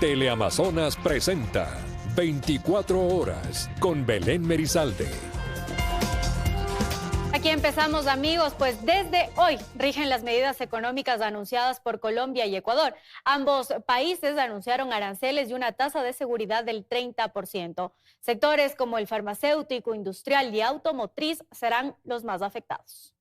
Teleamazonas presenta 24 horas con Belén Merizalde. Aquí empezamos, amigos, pues desde hoy rigen las medidas económicas anunciadas por Colombia y Ecuador. Ambos países anunciaron aranceles y una tasa de seguridad del 30%. Sectores como el farmacéutico, industrial y automotriz serán los más afectados.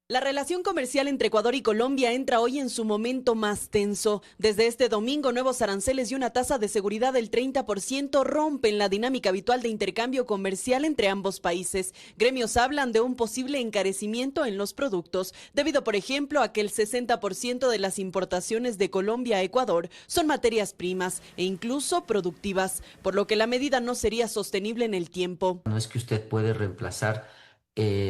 La relación comercial entre Ecuador y Colombia entra hoy en su momento más tenso. Desde este domingo, nuevos aranceles y una tasa de seguridad del 30% rompen la dinámica habitual de intercambio comercial entre ambos países. Gremios hablan de un posible encarecimiento en los productos, debido, por ejemplo, a que el 60% de las importaciones de Colombia a Ecuador son materias primas e incluso productivas, por lo que la medida no sería sostenible en el tiempo. No es que usted puede reemplazar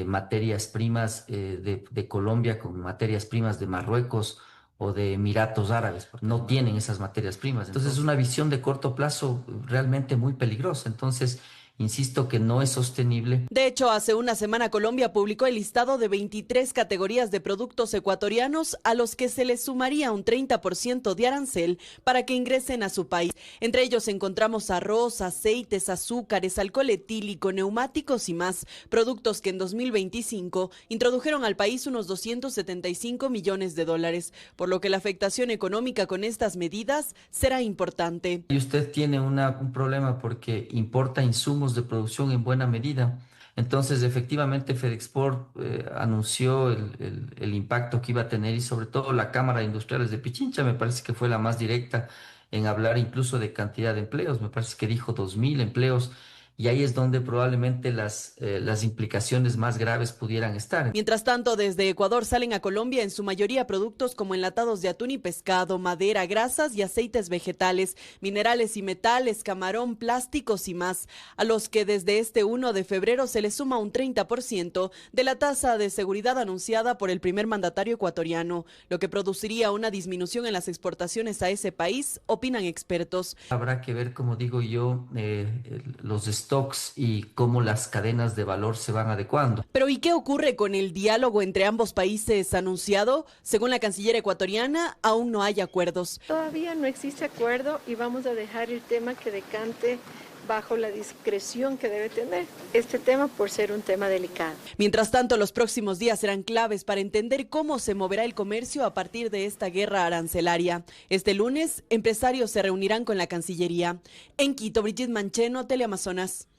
materias primas de Colombia con materias primas de Marruecos o de Emiratos Árabes. No tienen esas materias primas. Entonces es una visión de corto plazo realmente muy peligrosa. Entonces, insisto que no es sostenible. De hecho, hace una semana Colombia publicó el listado de 23 categorías de productos ecuatorianos a los que se les sumaría un 30% de arancel para que ingresen a su país. Entre ellos encontramos arroz, aceites, azúcares, alcohol etílico, neumáticos y más, productos que en 2025 introdujeron al país unos 275 millones de dólares, por lo que la afectación económica con estas medidas será importante. Y usted tiene un problema porque importa insumos de producción en buena medida. Entonces, efectivamente, Fedexport anunció el impacto que iba a tener y sobre todo la Cámara de Industriales de Pichincha me parece que fue la más directa en hablar incluso de cantidad de empleos. Me parece que dijo 2.000 empleos. Y ahí es donde probablemente las implicaciones más graves pudieran estar. Mientras tanto, desde Ecuador salen a Colombia en su mayoría productos como enlatados de atún y pescado, madera, grasas y aceites vegetales, minerales y metales, camarón, plásticos y más, a los que desde este 1 de febrero se les suma un 30% de la tasa de seguridad anunciada por el primer mandatario ecuatoriano, lo que produciría una disminución en las exportaciones a ese país, opinan expertos. Habrá que ver, como digo yo, los stocks y cómo las cadenas de valor se van adecuando. Pero ¿y qué ocurre con el diálogo entre ambos países anunciado? Según la canciller ecuatoriana, aún no hay acuerdos. Todavía no existe acuerdo y vamos a dejar el tema que decante bajo la discreción que debe tener este tema por ser un tema delicado. Mientras tanto, los próximos días serán claves para entender cómo se moverá el comercio a partir de esta guerra arancelaria. Este lunes, empresarios se reunirán con la Cancillería. En Quito, Brigitte Mancheno, Teleamazonas.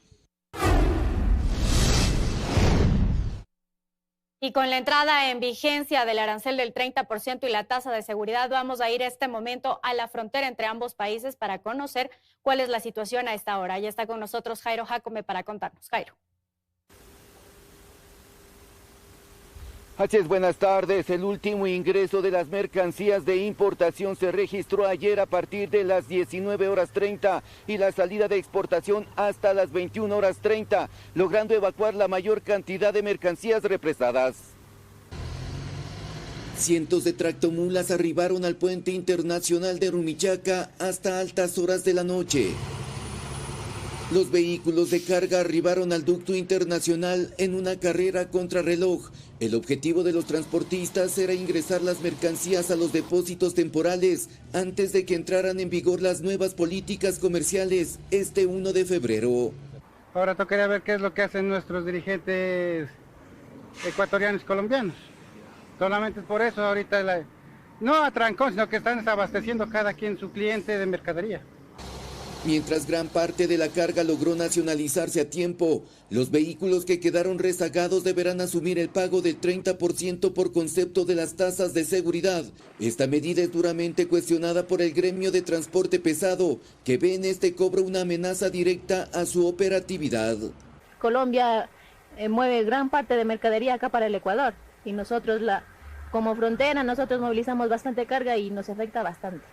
Y con la entrada en vigencia del arancel del 30% y la tasa de seguridad, vamos a ir este momento a la frontera entre ambos países para conocer cuál es la situación a esta hora. Ya está con nosotros Jairo Jacome para contarnos. Jairo. Así es, buenas tardes. El último ingreso de las mercancías de importación se registró ayer a partir de las 19:30 y la salida de exportación hasta las 21:30, logrando evacuar la mayor cantidad de mercancías represadas. Cientos de tractomulas arribaron al puente internacional de Rumichaca hasta altas horas de la noche. Los vehículos de carga arribaron al ducto internacional en una carrera contrarreloj. El objetivo de los transportistas era ingresar las mercancías a los depósitos temporales antes de que entraran en vigor las nuevas políticas comerciales este 1 de febrero. Ahora tocaría ver qué es lo que hacen nuestros dirigentes ecuatorianos y colombianos. Solamente por eso ahorita no a trancón, sino que están abasteciendo cada quien su cliente de mercadería. Mientras gran parte de la carga logró nacionalizarse a tiempo, los vehículos que quedaron rezagados deberán asumir el pago del 30% por concepto de las tasas de seguridad. Esta medida es duramente cuestionada por el gremio de transporte pesado, que ve en este cobro una amenaza directa a su operatividad. Colombia mueve gran parte de mercadería acá para el Ecuador y nosotros como frontera nosotros movilizamos bastante carga y nos afecta bastante.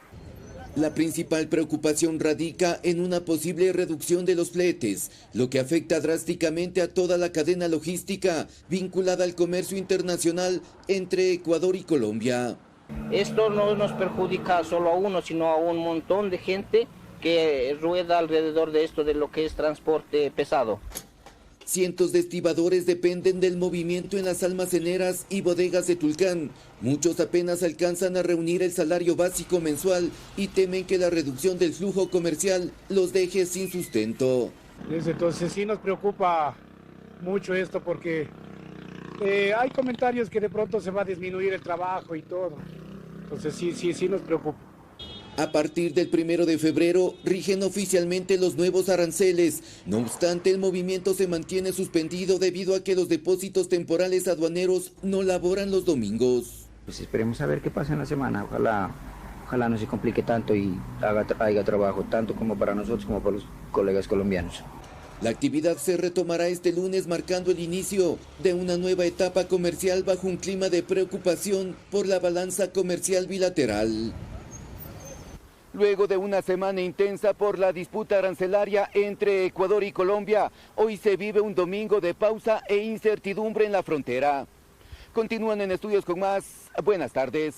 La principal preocupación radica en una posible reducción de los fletes, lo que afecta drásticamente a toda la cadena logística vinculada al comercio internacional entre Ecuador y Colombia. Esto no nos perjudica solo a uno, sino a un montón de gente que rueda alrededor de esto, de lo que es transporte pesado. Cientos de estibadores dependen del movimiento en las almaceneras y bodegas de Tulcán. Muchos apenas alcanzan a reunir el salario básico mensual y temen que la reducción del flujo comercial los deje sin sustento. Entonces sí nos preocupa mucho esto porque hay comentarios que de pronto se va a disminuir el trabajo y todo. Entonces sí nos preocupa. A partir del 1 de febrero rigen oficialmente los nuevos aranceles. No obstante, el movimiento se mantiene suspendido debido a que los depósitos temporales aduaneros no laboran los domingos. Pues esperemos a ver qué pasa en la semana. Ojalá no se complique tanto y haya trabajo tanto como para nosotros como para los colegas colombianos. La actividad se retomará este lunes, marcando el inicio de una nueva etapa comercial bajo un clima de preocupación por la balanza comercial bilateral. Luego de una semana intensa por la disputa arancelaria entre Ecuador y Colombia, hoy se vive un domingo de pausa e incertidumbre en la frontera. Continúan en estudios con más. Buenas tardes.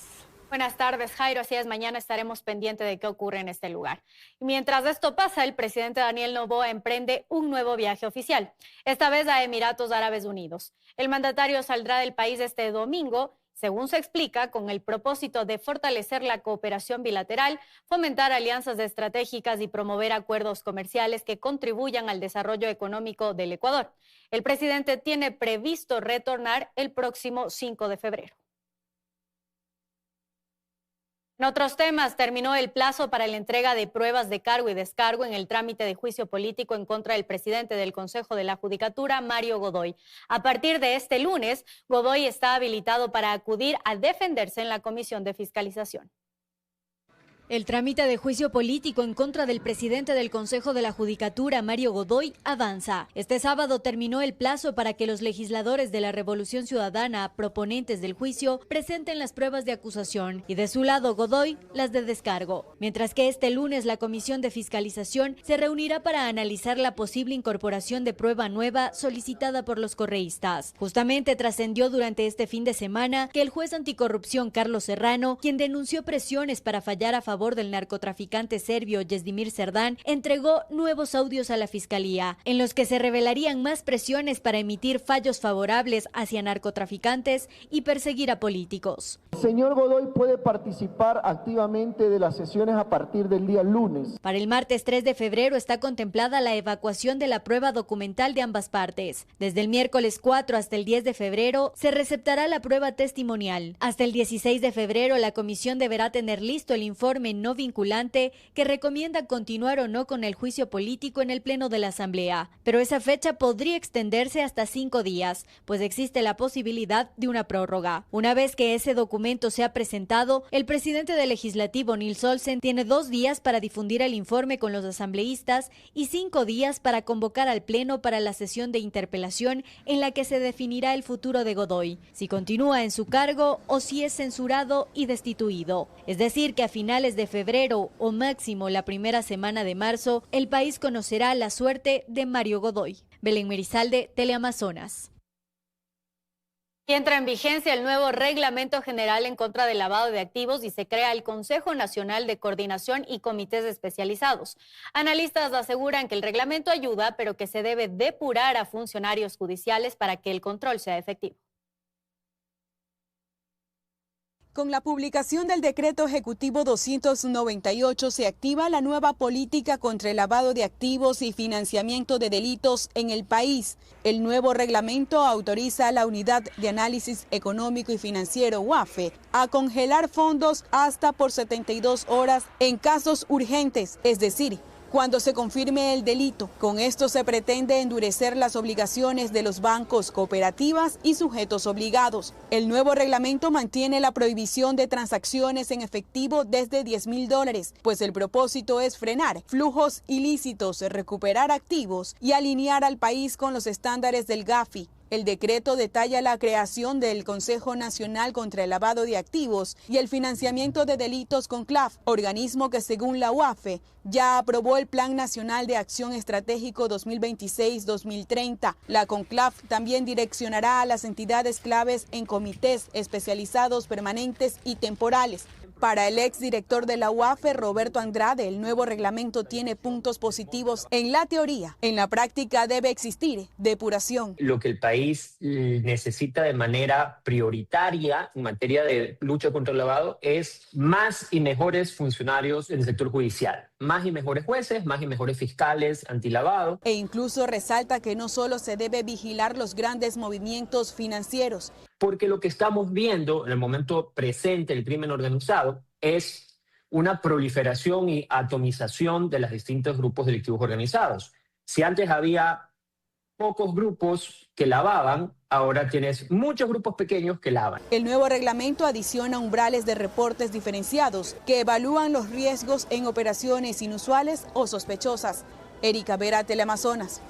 Buenas tardes, Jairo. Así es, mañana estaremos pendientes de qué ocurre en este lugar. Y mientras esto pasa, el presidente Daniel Noboa emprende un nuevo viaje oficial, esta vez a Emiratos Árabes Unidos. El mandatario saldrá del país este domingo, según se explica, con el propósito de fortalecer la cooperación bilateral, fomentar alianzas estratégicas y promover acuerdos comerciales que contribuyan al desarrollo económico del Ecuador. El presidente tiene previsto retornar el próximo 5 de febrero. En otros temas, terminó el plazo para la entrega de pruebas de cargo y descargo en el trámite de juicio político en contra del presidente del Consejo de la Judicatura, Mario Godoy. A partir de este lunes, Godoy está habilitado para acudir a defenderse en la Comisión de Fiscalización. El trámite de juicio político en contra del presidente del Consejo de la Judicatura, Mario Godoy, avanza. Este sábado terminó el plazo para que los legisladores de la Revolución Ciudadana, proponentes del juicio, presenten las pruebas de acusación y de su lado Godoy las de descargo. Mientras que este lunes la Comisión de Fiscalización se reunirá para analizar la posible incorporación de prueba nueva solicitada por los correístas. Justamente trascendió durante este fin de semana que el juez anticorrupción Carlos Serrano, quien denunció presiones para fallar a favor del narcotraficante serbio Jezdimir Serdán, entregó nuevos audios a la Fiscalía, en los que se revelarían más presiones para emitir fallos favorables hacia narcotraficantes y perseguir a políticos. El señor Godoy puede participar activamente de las sesiones a partir del día lunes. Para el martes 3 de febrero está contemplada la evacuación de la prueba documental de ambas partes. Desde el miércoles 4 hasta el 10 de febrero se receptará la prueba testimonial. Hasta el 16 de febrero la comisión deberá tener listo el informe no vinculante que recomienda continuar o no con el juicio político en el Pleno de la Asamblea. Pero esa fecha podría extenderse hasta 5 días, pues existe la posibilidad de una prórroga. Una vez que ese documento sea presentado, el presidente del Legislativo, Nils Olsen, tiene 2 días para difundir el informe con los asambleístas y 5 días para convocar al Pleno para la sesión de interpelación en la que se definirá el futuro de Godoy, si continúa en su cargo o si es censurado y destituido. Es decir, que a finales de febrero o máximo la primera semana de marzo, el país conocerá la suerte de Mario Godoy. Belén Merizalde, Teleamazonas. Y entra en vigencia el nuevo Reglamento General en contra del lavado de activos y se crea el Consejo Nacional de Coordinación y Comités Especializados. Analistas aseguran que el reglamento ayuda, pero que se debe depurar a funcionarios judiciales para que el control sea efectivo. Con la publicación del Decreto Ejecutivo 298 se activa la nueva política contra el lavado de activos y financiamiento de delitos en el país. El nuevo reglamento autoriza a la Unidad de Análisis Económico y Financiero, UAFE, a congelar fondos hasta por 72 horas en casos urgentes, es decir, cuando se confirme el delito. Con esto se pretende endurecer las obligaciones de los bancos, cooperativas y sujetos obligados. El nuevo reglamento mantiene la prohibición de transacciones en efectivo desde $10.000, pues el propósito es frenar flujos ilícitos, recuperar activos y alinear al país con los estándares del GAFI. El decreto detalla la creación del Consejo Nacional contra el Lavado de Activos y el Financiamiento de Delitos CONCLAF, organismo que según la UAFE ya aprobó el Plan Nacional de Acción Estratégico 2026-2030. La CONCLAF también direccionará a las entidades claves en comités especializados permanentes y temporales. Para el exdirector de la UAFE, Roberto Andrade, el nuevo reglamento tiene puntos positivos en la teoría. En la práctica debe existir depuración. Lo que el país necesita de manera prioritaria en materia de lucha contra el lavado es más y mejores funcionarios en el sector judicial, más y mejores jueces, más y mejores fiscales antilavado. E incluso resalta que no solo se debe vigilar los grandes movimientos financieros. Porque lo que estamos viendo en el momento presente del crimen organizado es una proliferación y atomización de los distintos grupos delictivos organizados. Si antes había pocos grupos que lavaban, ahora tienes muchos grupos pequeños que lavan. El nuevo reglamento adiciona umbrales de reportes diferenciados que evalúan los riesgos en operaciones inusuales o sospechosas. Erika Vera, Teleamazonas.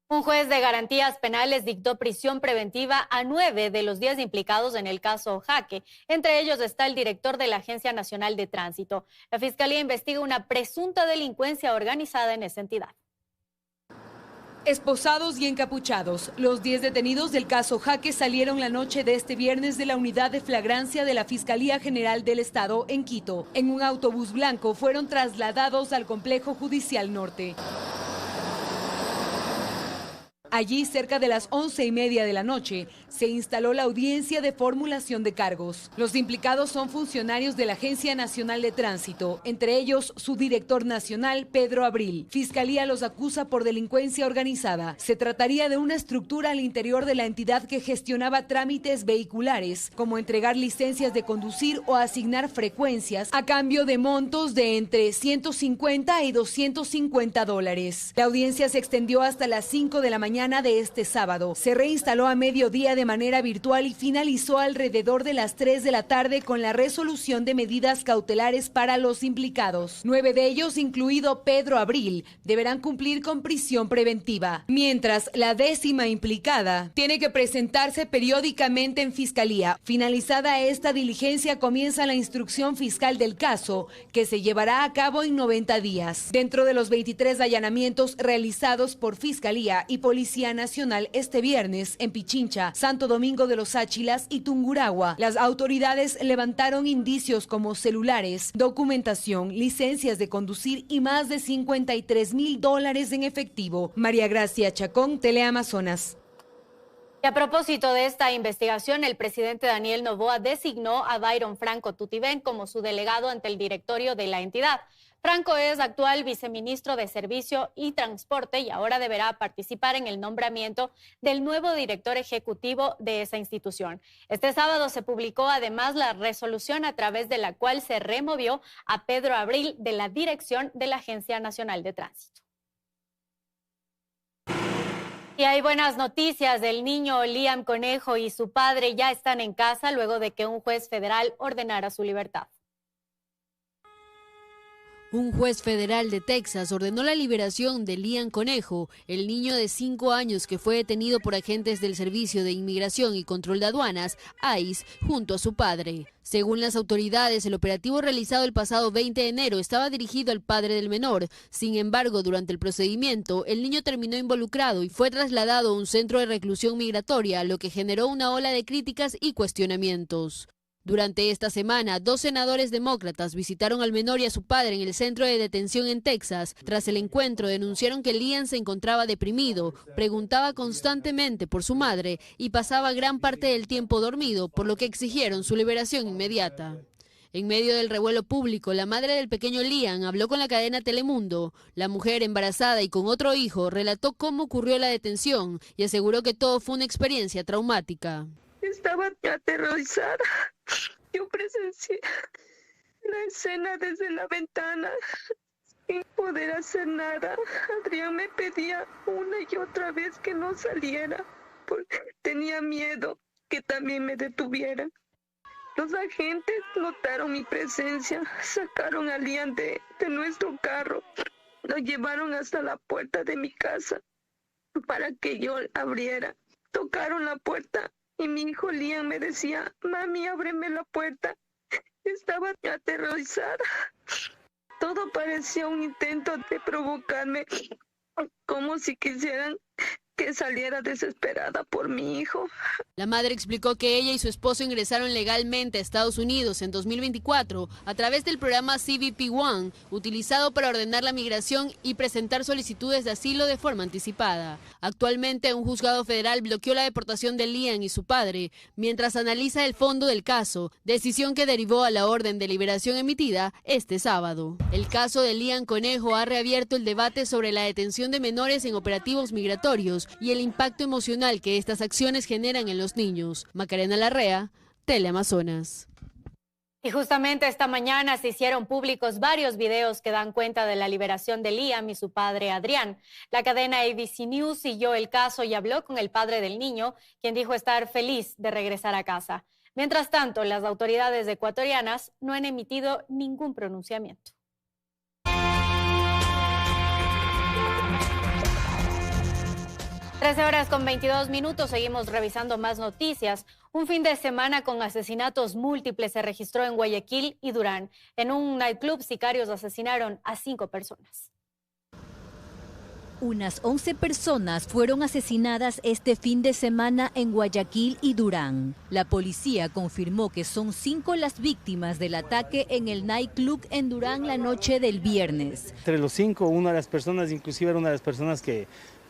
Un juez de garantías penales dictó prisión preventiva a 9 de los 10 implicados en el caso Jaque. Entre ellos está el director de la Agencia Nacional de Tránsito. La Fiscalía investiga una presunta delincuencia organizada en esa entidad. Esposados y encapuchados, los 10 detenidos del caso Jaque salieron la noche de este viernes de la unidad de flagrancia de la Fiscalía General del Estado en Quito. En un autobús blanco fueron trasladados al Complejo Judicial Norte. Allí, cerca de las 11:30 de la noche, se instaló la audiencia de formulación de cargos. Los implicados son funcionarios de la Agencia Nacional de Tránsito, entre ellos su director nacional, Pedro Abril. Fiscalía los acusa por delincuencia organizada. Se trataría de una estructura al interior de la entidad que gestionaba trámites vehiculares, como entregar licencias de conducir o asignar frecuencias a cambio de montos de entre $150 y $250. La audiencia se extendió hasta las 5 de la mañana de este sábado. Se reinstaló a mediodía de manera virtual y finalizó alrededor de las 3 de la tarde con la resolución de medidas cautelares para los implicados. 9 de ellos, incluido Pedro Abril, deberán cumplir con prisión preventiva, mientras la 10ª implicada tiene que presentarse periódicamente en Fiscalía. Finalizada esta diligencia, comienza la instrucción fiscal del caso, que se llevará a cabo en 90 días. Dentro de los 23 allanamientos realizados por Fiscalía y Policía Nacional este viernes en Pichincha, Santo Domingo de los Áchilas y Tungurahua, las autoridades levantaron indicios como celulares, documentación, licencias de conducir y más de $53,000 en efectivo. María Gracia Chacón, Teleamazonas. Y a propósito de esta investigación, el presidente Daniel Noboa designó a Byron Franco Tutibén como su delegado ante el directorio de la entidad. Franco es actual viceministro de Servicio y Transporte y ahora deberá participar en el nombramiento del nuevo director ejecutivo de esa institución. Este sábado se publicó además la resolución a través de la cual se removió a Pedro Abril de la dirección de la Agencia Nacional de Tránsito. Y hay buenas noticias. El niño Liam Conejo y su padre ya están en casa luego de que un juez federal ordenara su libertad. Un juez federal de Texas ordenó la liberación de Liam Conejo, el niño de 5 años que fue detenido por agentes del Servicio de Inmigración y Control de Aduanas, ICE, junto a su padre. Según las autoridades, el operativo realizado el pasado 20 de enero estaba dirigido al padre del menor. Sin embargo, durante el procedimiento, el niño terminó involucrado y fue trasladado a un centro de reclusión migratoria, lo que generó una ola de críticas y cuestionamientos. Durante esta semana, 2 senadores demócratas visitaron al menor y a su padre en el centro de detención en Texas. Tras el encuentro, denunciaron que Liam se encontraba deprimido, preguntaba constantemente por su madre y pasaba gran parte del tiempo dormido, por lo que exigieron su liberación inmediata. En medio del revuelo público, la madre del pequeño Liam habló con la cadena Telemundo. La mujer, embarazada y con otro hijo, relató cómo ocurrió la detención y aseguró que todo fue una experiencia traumática. Estaba aterrorizada. Yo presencié la escena desde la ventana sin poder hacer nada. Adrián me pedía una y otra vez que no saliera porque tenía miedo que también me detuvieran. Los agentes notaron mi presencia, sacaron a Liam de nuestro carro, lo llevaron hasta la puerta de mi casa para que yo abriera. Tocaron la puerta y mi hijo Liam me decía, mami, ábreme la puerta. Estaba aterrorizada. Todo parecía un intento de provocarme, como si quisieran que saliera desesperada por mi hijo. La madre explicó que ella y su esposo ingresaron legalmente a Estados Unidos en 2024 a través del programa CBP One, utilizado para ordenar la migración y presentar solicitudes de asilo de forma anticipada. Actualmente, un juzgado federal bloqueó la deportación de Lian y su padre mientras analiza el fondo del caso, decisión que derivó a la orden de liberación emitida este sábado. El caso de Lian Conejo ha reabierto el debate sobre la detención de menores en operativos migratorios y el impacto emocional que estas acciones generan en los niños. Macarena Larrea, Teleamazonas. Y justamente esta mañana se hicieron públicos varios videos que dan cuenta de la liberación de Liam y su padre Adrián. La cadena ABC News siguió el caso y habló con el padre del niño, quien dijo estar feliz de regresar a casa. Mientras tanto, las autoridades ecuatorianas no han emitido ningún pronunciamiento. 13:22, seguimos revisando más noticias. Un fin de semana con asesinatos múltiples se registró en Guayaquil y Durán. En un nightclub, sicarios asesinaron a 5 personas. Unas 11 personas fueron asesinadas este fin de semana en Guayaquil y Durán. La policía confirmó que son 5 las víctimas del ataque en el nightclub en Durán la noche del viernes. Entre los 5, una de las personas, inclusive era una de las personas que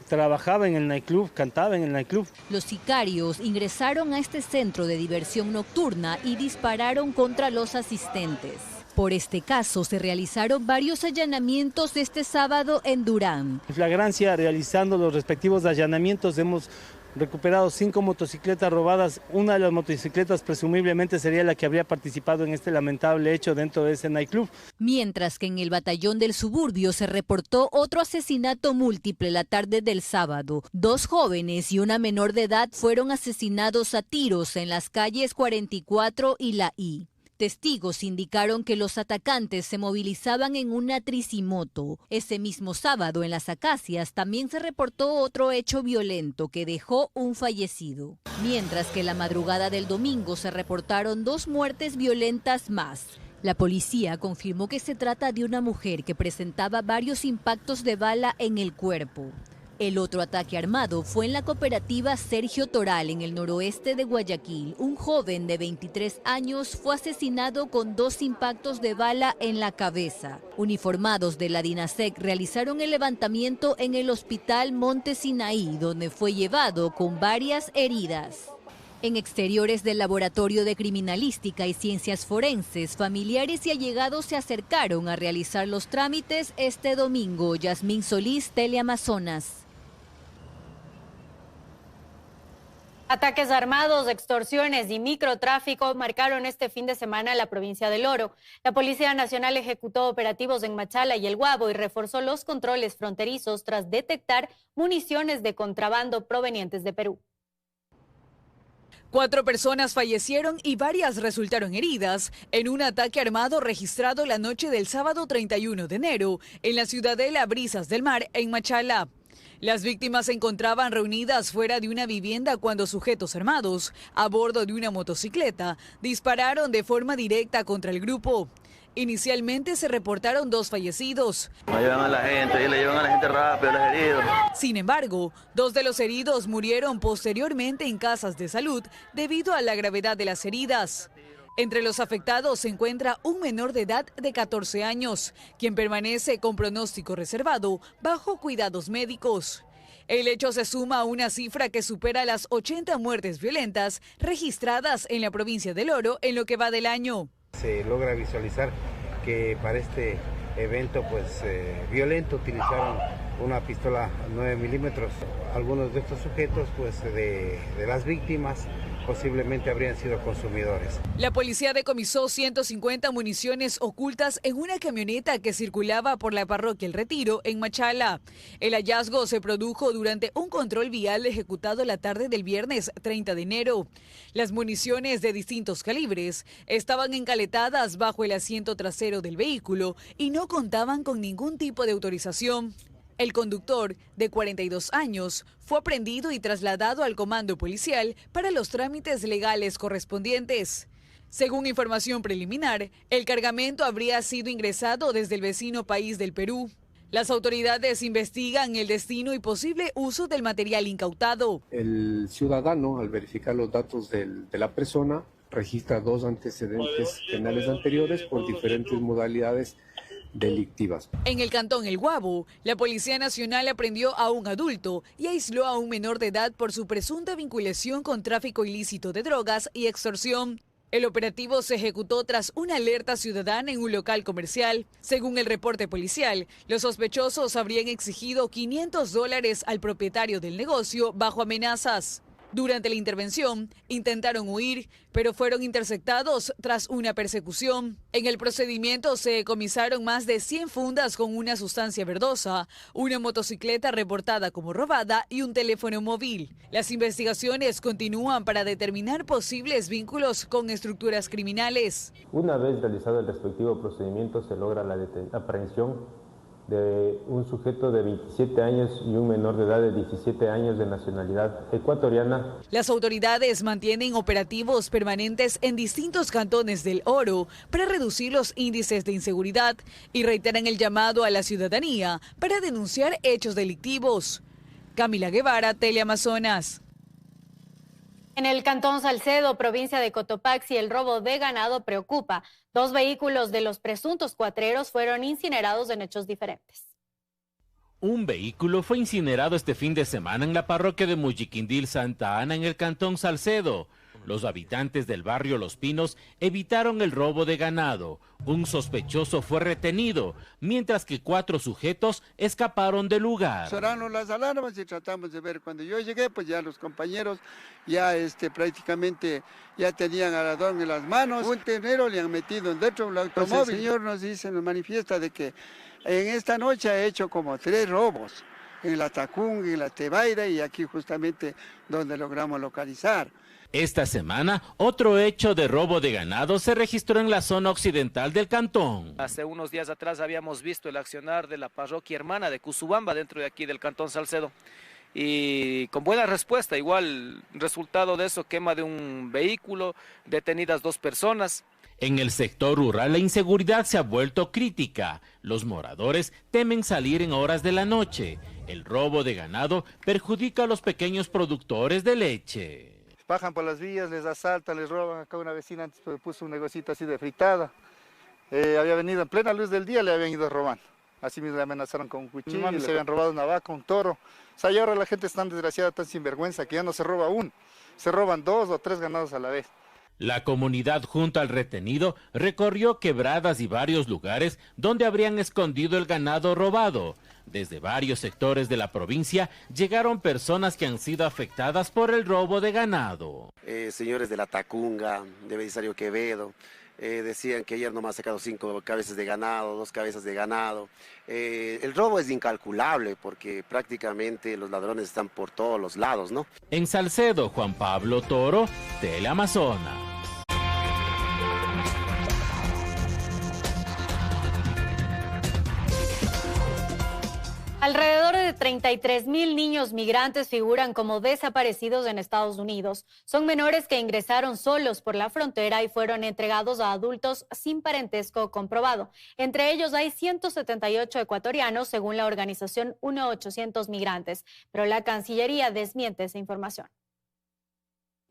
trabajaba en el nightclub, cantaba en el nightclub. Los sicarios ingresaron a este centro de diversión nocturna y dispararon contra los asistentes. Por este caso se realizaron varios allanamientos este sábado en Durán. En flagrancia, realizando los respectivos allanamientos, hemos recuperado 5 motocicletas robadas. Una de las motocicletas presumiblemente sería la que habría participado en este lamentable hecho dentro de ese nightclub. Mientras que en el batallón del suburbio se reportó otro asesinato múltiple la tarde del sábado. 2 jóvenes y una menor de edad fueron asesinados a tiros en las calles 44 y La I. Testigos indicaron que los atacantes se movilizaban en una tricimoto. Ese mismo sábado en Las Acacias también se reportó otro hecho violento que dejó un fallecido. Mientras que la madrugada del domingo se reportaron 2 muertes violentas más. La policía confirmó que se trata de una mujer que presentaba varios impactos de bala en el cuerpo. El otro ataque armado fue en la cooperativa Sergio Toral, en el noroeste de Guayaquil. Un joven de 23 años fue asesinado con 2 impactos de bala en la cabeza. Uniformados de la DINASEC realizaron el levantamiento en el hospital Monte Sinaí, donde fue llevado con varias heridas. En exteriores del Laboratorio de Criminalística y Ciencias Forenses, familiares y allegados se acercaron a realizar los trámites este domingo. Yasmín Solís, Teleamazonas. Ataques armados, extorsiones y microtráfico marcaron este fin de semana la provincia del Oro. La Policía Nacional ejecutó operativos en Machala y El Guabo y reforzó los controles fronterizos tras detectar municiones de contrabando provenientes de Perú. 4 personas fallecieron y varias resultaron heridas en un ataque armado registrado la noche del sábado 31 de enero en la ciudadela Brisas del Mar, en Machala. Las víctimas se encontraban reunidas fuera de una vivienda cuando sujetos armados, a bordo de una motocicleta, dispararon de forma directa contra el grupo. Inicialmente se reportaron 2 fallecidos. No llevan a la gente, y le llevan a la gente rápido, los heridos. Sin embargo, 2 de los heridos murieron posteriormente en casas de salud debido a la gravedad de las heridas. Entre los afectados se encuentra un menor de edad de 14 años, quien permanece con pronóstico reservado bajo cuidados médicos. El hecho se suma a una cifra que supera las 80 muertes violentas registradas en la provincia del Oro en lo que va del año. Se logra visualizar que para este evento violento utilizaron una pistola 9 milímetros. Algunos de estos sujetos de las víctimas posiblemente habrían sido consumidores. La policía decomisó 150 municiones ocultas en una camioneta que circulaba por la parroquia El Retiro en Machala. El hallazgo se produjo durante un control vial ejecutado la tarde del viernes 30 de enero. Las municiones de distintos calibres estaban encaletadas bajo el asiento trasero del vehículo y no contaban con ningún tipo de autorización. El conductor, de 42 años, fue aprehendido y trasladado al comando policial para los trámites legales correspondientes. Según información preliminar, el cargamento habría sido ingresado desde el vecino país del Perú. Las autoridades investigan el destino y posible uso del material incautado. El ciudadano, al verificar los datos de la persona, registra 2 antecedentes penales anteriores por diferentes modalidades delictivas. En el cantón El Guabo, la Policía Nacional aprendió a un adulto y aisló a un menor de edad por su presunta vinculación con tráfico ilícito de drogas y extorsión. El operativo se ejecutó tras una alerta ciudadana en un local comercial. Según el reporte policial, los sospechosos habrían exigido $500 al propietario del negocio bajo amenazas. Durante la intervención, intentaron huir, pero fueron interceptados tras una persecución. En el procedimiento se decomisaron más de 100 fundas con una sustancia verdosa, una motocicleta reportada como robada y un teléfono móvil. Las investigaciones continúan para determinar posibles vínculos con estructuras criminales. Una vez realizado el respectivo procedimiento, se logra la aprehensión de un sujeto de 27 años y un menor de edad de 17 años de nacionalidad ecuatoriana. Las autoridades mantienen operativos permanentes en distintos cantones del Oro para reducir los índices de inseguridad y reiteran el llamado a la ciudadanía para denunciar hechos delictivos. Camila Guevara, Teleamazonas. En el cantón Salcedo, provincia de Cotopaxi, el robo de ganado preocupa. 2 vehículos de los presuntos cuatreros fueron incinerados en hechos diferentes. Un vehículo fue incinerado este fin de semana en la parroquia de Muyiquindil Santa Ana, en el cantón Salcedo. Los habitantes del barrio Los Pinos evitaron el robo de ganado. Un sospechoso fue retenido, mientras que 4 sujetos escaparon del lugar. Sonaron las alarmas y tratamos de ver. Cuando yo llegué, pues ya los compañeros ya prácticamente ya tenían al ladrón en las manos. Un ternero le han metido dentro del automóvil. Pues el señor nos manifiesta de que en esta noche ha hecho como 3 robos. En la Tacunga, en la Tebaida y aquí justamente donde logramos localizar. Esta semana, otro hecho de robo de ganado se registró en la zona occidental del cantón. Hace unos días atrás habíamos visto el accionar de la parroquia hermana de Cusubamba dentro de aquí del cantón Salcedo. Y con buena respuesta, igual resultado de eso, quema de un vehículo, detenidas 2 personas. En el sector rural la inseguridad se ha vuelto crítica. Los moradores temen salir en horas de la noche. El robo de ganado perjudica a los pequeños productores de leche. Bajan por las vías, les asaltan, les roban. Acá una vecina antes puso un negocito así de fritada. Había venido en plena luz del día, le habían ido robando. Así mismo le amenazaron con un cuchillo, se habían robado una vaca, un toro. O sea, y ahora la gente es tan desgraciada, tan sinvergüenza, que ya no se roba uno, se roban 2 o 3 ganados a la vez. La comunidad junto al retenido recorrió quebradas y varios lugares donde habrían escondido el ganado robado. Desde varios sectores de la provincia llegaron personas que han sido afectadas por el robo de ganado. Señores de la Tacunga, de Belisario Quevedo, decían que ayer nomás sacado 5 cabezas de ganado, 2 cabezas de ganado. El robo es incalculable porque prácticamente los ladrones están por todos los lados, ¿no? En Salcedo, Juan Pablo Toro, Teleamazonas. Alrededor de 33,000 niños migrantes figuran como desaparecidos en Estados Unidos. Son menores que ingresaron solos por la frontera y fueron entregados a adultos sin parentesco comprobado. Entre ellos hay 178 ecuatorianos, según la organización 1-800 Migrantes, pero la Cancillería desmiente esa información.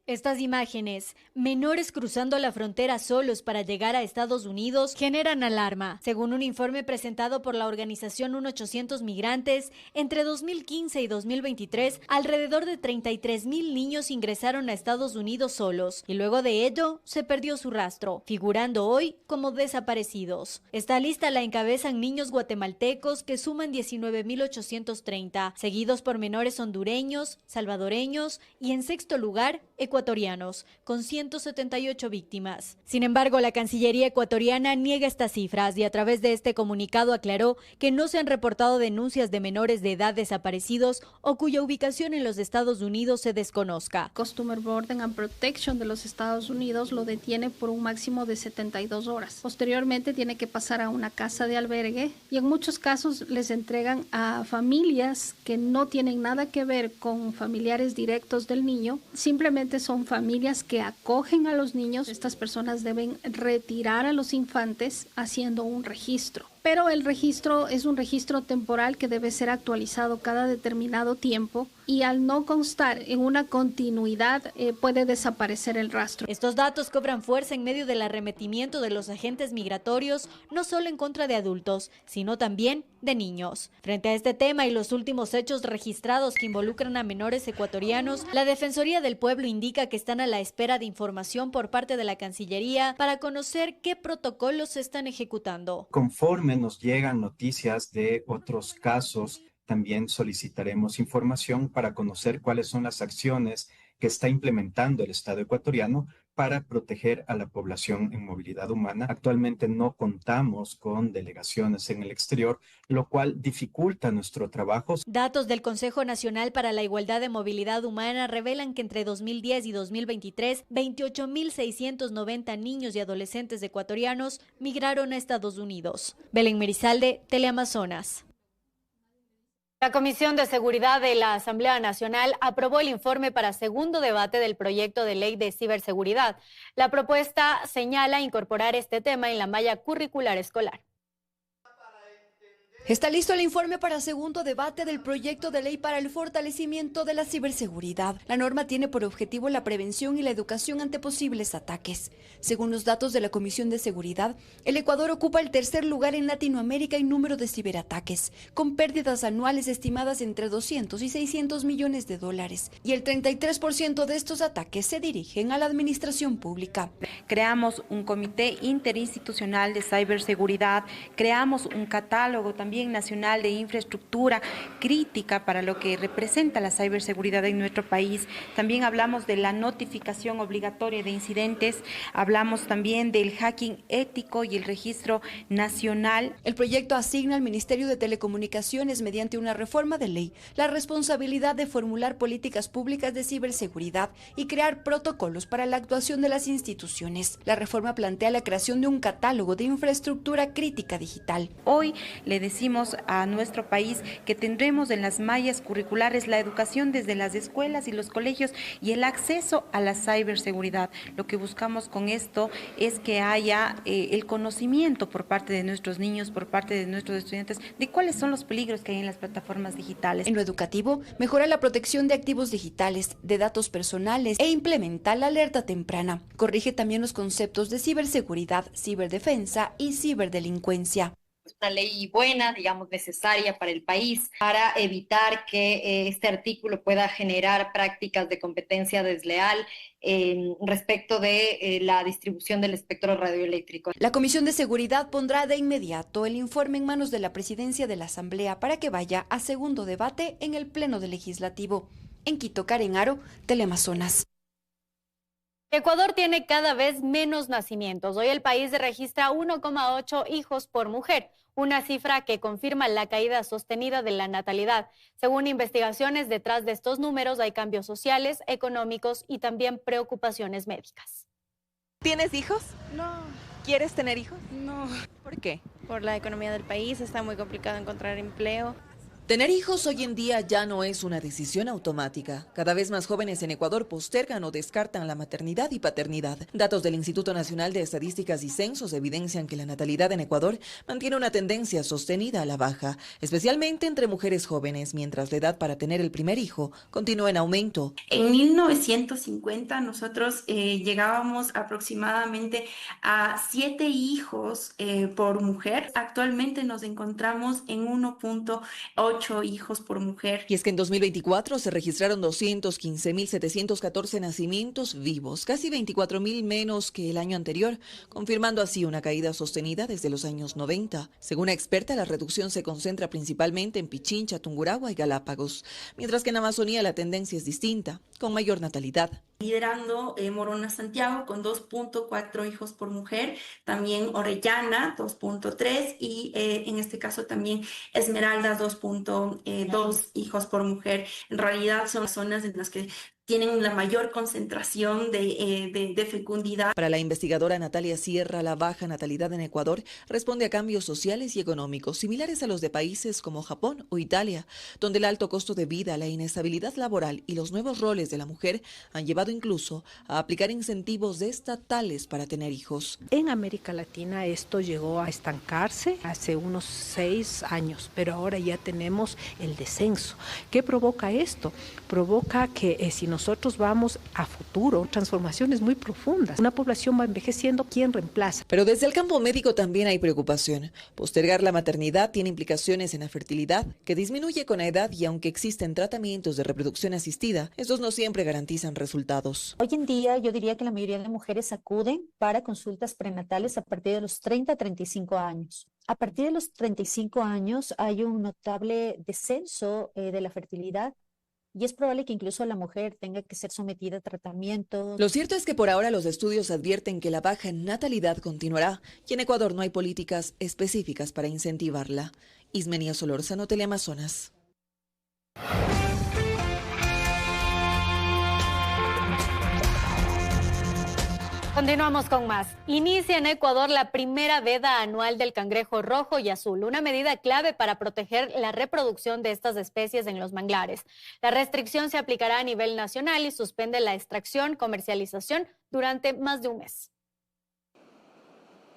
Estas imágenes, menores cruzando la frontera solos para llegar a Estados Unidos, generan alarma. Según un informe presentado por la organización 1-800 Migrantes, entre 2015 y 2023, alrededor de 33,000 niños ingresaron a Estados Unidos solos y luego de ello se perdió su rastro, figurando hoy como desaparecidos. Esta lista la encabezan niños guatemaltecos que suman 19,830, seguidos por menores hondureños, salvadoreños y en sexto lugar, ecuatorianos, con 178 víctimas. Sin embargo, la Cancillería ecuatoriana niega estas cifras y a través de este comunicado aclaró que no se han reportado denuncias de menores de edad desaparecidos o cuya ubicación en los Estados Unidos se desconozca. Customer Border and Protection de los Estados Unidos lo detiene por un máximo de 72 horas. Posteriormente tiene que pasar a una casa de albergue y en muchos casos les entregan a familias que no tienen nada que ver con familiares directos del niño, simplemente son familias que acogen a los niños. Estas personas deben retirar a los infantes haciendo un registro. pero el registro es un registro temporal que debe ser actualizado cada determinado tiempo y al no constar en una continuidad puede desaparecer el rastro. Estos datos cobran fuerza en medio del arremetimiento de los agentes migratorios, no solo en contra de adultos, sino también de niños. Frente a este tema y los últimos hechos registrados que involucran a menores ecuatorianos, la Defensoría del Pueblo indica que están a la espera de información por parte de la Cancillería para conocer qué protocolos se están ejecutando. Conforme nos llegan noticias de otros casos, también solicitaremos información para conocer cuáles son las acciones que está implementando el Estado ecuatoriano para proteger a la población en movilidad humana. Actualmente no contamos con delegaciones en el exterior, lo cual dificulta nuestro trabajo. Datos del Consejo Nacional para la Igualdad de Movilidad Humana revelan que entre 2010 y 2023, 28.690 niños y adolescentes ecuatorianos migraron a Estados Unidos. Belén Merizalde, Teleamazonas. La Comisión de Seguridad de la Asamblea Nacional aprobó el informe para segundo debate del proyecto de ley de ciberseguridad. La propuesta señala incorporar este tema en la malla curricular escolar. Está listo el informe para segundo debate del proyecto de ley para el fortalecimiento de la ciberseguridad. La norma tiene por objetivo la prevención y la educación ante posibles ataques. Según los datos de la Comisión de Seguridad, el Ecuador ocupa el tercer lugar en Latinoamérica en número de ciberataques, con pérdidas anuales estimadas entre 200 y 600 millones de dólares. Y el 33% de estos ataques se dirigen a la administración pública. Creamos un comité interinstitucional de ciberseguridad, creamos un catálogo también nacional de infraestructura crítica para lo que representa la ciberseguridad en nuestro país. También hablamos de la notificación obligatoria de incidentes, hablamos también del hacking ético y el registro nacional. El proyecto asigna al Ministerio de Telecomunicaciones, mediante una reforma de ley, la responsabilidad de formular políticas públicas de ciberseguridad y crear protocolos para la actuación de las instituciones. La reforma plantea la creación de un catálogo de infraestructura crítica digital. Hoy le decimos a nuestro país que tendremos en las mallas curriculares la educación desde las escuelas y los colegios y el acceso a la ciberseguridad. Lo que buscamos con esto es que haya el conocimiento por parte de nuestros niños, por parte de nuestros estudiantes, de cuáles son los peligros que hay en las plataformas digitales. En lo educativo, mejora la protección de activos digitales, de datos personales e implementa la alerta temprana. Corrige también los conceptos de ciberseguridad, ciberdefensa y ciberdelincuencia. Una ley buena, digamos, necesaria para el país, para evitar que este artículo pueda generar prácticas de competencia desleal respecto de la distribución del espectro radioeléctrico. La Comisión de Seguridad pondrá de inmediato el informe en manos de la Presidencia de la Asamblea para que vaya a segundo debate en el Pleno del Legislativo. En Quito, Karen Aro, Teleamazonas. Ecuador tiene cada vez menos nacimientos. Hoy el país registra 1,8 hijos por mujer, una cifra que confirma la caída sostenida de la natalidad. Según investigaciones, detrás de estos números hay cambios sociales, económicos y también preocupaciones médicas. ¿Tienes hijos? No. ¿Quieres tener hijos? No. ¿Por qué? Por la economía del país, está muy complicado encontrar empleo. Tener hijos hoy en día ya no es una decisión automática. Cada vez más jóvenes en Ecuador postergan o descartan la maternidad y paternidad. Datos del Instituto Nacional de Estadísticas y Censos evidencian que la natalidad en Ecuador mantiene una tendencia sostenida a la baja, especialmente entre mujeres jóvenes, mientras la edad para tener el primer hijo continúa en aumento. En 1950 nosotros llegábamos aproximadamente a 7 hijos por mujer. Actualmente nos encontramos en 1.8 hijos por mujer. Y es que en 2024 se registraron 215.714 nacimientos vivos, casi 24.000 menos que el año anterior, confirmando así una caída sostenida desde los años 90. Según una experta, la reducción se concentra principalmente en Pichincha, Tungurahua y Galápagos, mientras que en Amazonía la tendencia es distinta, con mayor natalidad. Liderando Morona Santiago con 2.4 hijos por mujer, también Orellana 2.3 y en este caso también Esmeralda 2.2 hijos por mujer. En realidad son zonas en las que tienen la mayor concentración de fecundidad. Para la investigadora Natalia Sierra, la baja natalidad en Ecuador responde a cambios sociales y económicos similares a los de países como Japón o Italia, donde el alto costo de vida, la inestabilidad laboral y los nuevos roles de la mujer han llevado incluso a aplicar incentivos estatales para tener hijos. En América Latina esto llegó a estancarse hace unos 6 años, pero ahora ya tenemos el descenso. ¿Qué provoca esto? Provoca que si nosotros vamos a futuro, transformaciones muy profundas. Una población va envejeciendo, ¿quién reemplaza? Pero desde el campo médico también hay preocupación. Postergar la maternidad tiene implicaciones en la fertilidad, que disminuye con la edad y aunque existen tratamientos de reproducción asistida, estos no siempre garantizan resultados. Hoy en día yo diría que la mayoría de mujeres acuden para consultas prenatales a partir de los 30 a 35 años. A partir de los 35 años hay un notable descenso de la fertilidad. Y es probable que incluso la mujer tenga que ser sometida a tratamiento. Lo cierto es que por ahora los estudios advierten que la baja natalidad continuará y en Ecuador no hay políticas específicas para incentivarla. Ismenia Solórzano, Teleamazonas. Continuamos con más. Inicia en Ecuador la primera veda anual del cangrejo rojo y azul, una medida clave para proteger la reproducción de estas especies en los manglares. La restricción se aplicará a nivel nacional y suspende la extracción, comercialización durante más de un mes.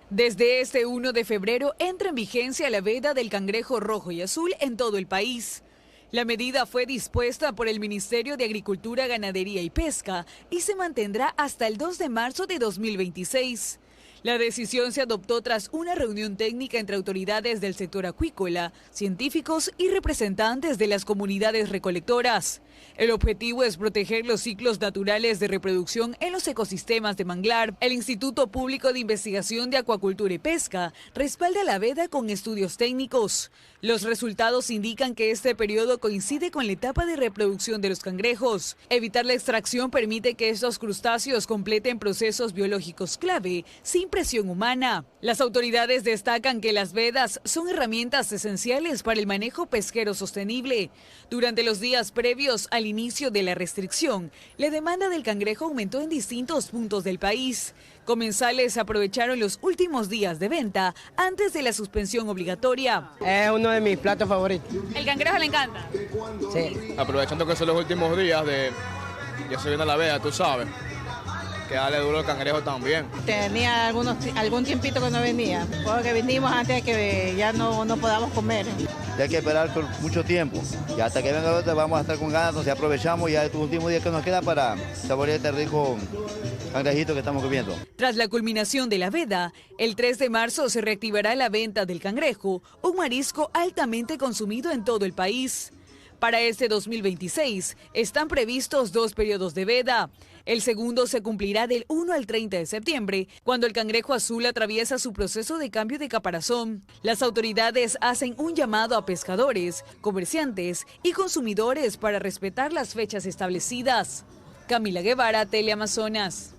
Desde este 1 de febrero entra en vigencia la veda del cangrejo rojo y azul en todo el país. La medida fue dispuesta por el Ministerio de Agricultura, Ganadería y Pesca y se mantendrá hasta el 2 de marzo de 2026. La decisión se adoptó tras una reunión técnica entre autoridades del sector acuícola, científicos y representantes de las comunidades recolectoras. El objetivo es proteger los ciclos naturales de reproducción en los ecosistemas de manglar. El Instituto Público de Investigación de Acuacultura y Pesca respalda la veda con estudios técnicos. Los resultados indican que este periodo coincide con la etapa de reproducción de los cangrejos. Evitar la extracción permite que estos crustáceos completen procesos biológicos clave sin presión humana. Las autoridades destacan que las vedas son herramientas esenciales para el manejo pesquero sostenible. Durante los días previos al inicio de la restricción, la demanda del cangrejo aumentó en distintos puntos del país. Comensales aprovecharon los últimos días de venta antes de la suspensión obligatoria. Es uno de mis platos favoritos. ¿El cangrejo le encanta? Sí. Aprovechando que son los últimos días de... Ya se viene la veda, tú sabes. Que dale duro al cangrejo también. Tenía algún tiempito que no venía, porque vinimos antes de que ya no podamos comer. Hay que esperar por mucho tiempo y hasta que venga el otro vamos a estar con ganas, entonces aprovechamos ya estos últimos días que nos queda para saborear este rico cangrejito que estamos comiendo. Tras la culminación de la veda, el 3 de marzo se reactivará la venta del cangrejo, un marisco altamente consumido en todo el país. Para este 2026 están previstos 2 periodos de veda. El segundo se cumplirá del 1 al 30 de septiembre, cuando el cangrejo azul atraviesa su proceso de cambio de caparazón. Las autoridades hacen un llamado a pescadores, comerciantes y consumidores para respetar las fechas establecidas. Camila Guevara, Teleamazonas.